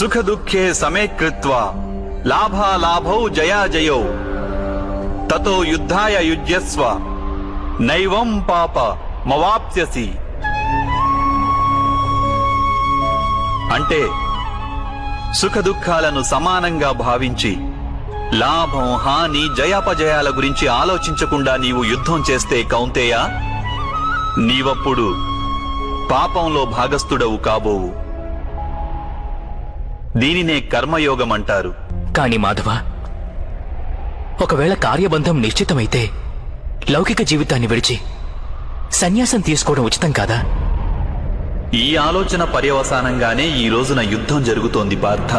సుఖ దుఃఖే సమే కృత్వా లాభాలాభౌ జయాజయౌ తతో యుద్ధాయ యుజ్యస్వ నైవం పాప మవాప్స్యసి. అంటే సుఖ దుఃఖాలను సమానంగా భావించి లాభం హాని జయాపజయాల గురించి ఆలోచించకుండా నీవు యుద్ధం చేస్తే కౌంతేయ, నీవప్పుడు పాపంలో భాగస్థుడవు కాబోవు. దీనినే కర్మయోగం అంటారు. కాని మాధవ, ఒకవేళ కార్యబంధం నిశ్చితమైతే లౌకిక జీవితాన్ని విడిచి సన్యాసం తీసుకోవడం ఉచితం కాదా? ఈ ఆలోచన పర్యవసానంగానే ఈ రోజున యుద్ధం జరుగుతోంది పార్థ.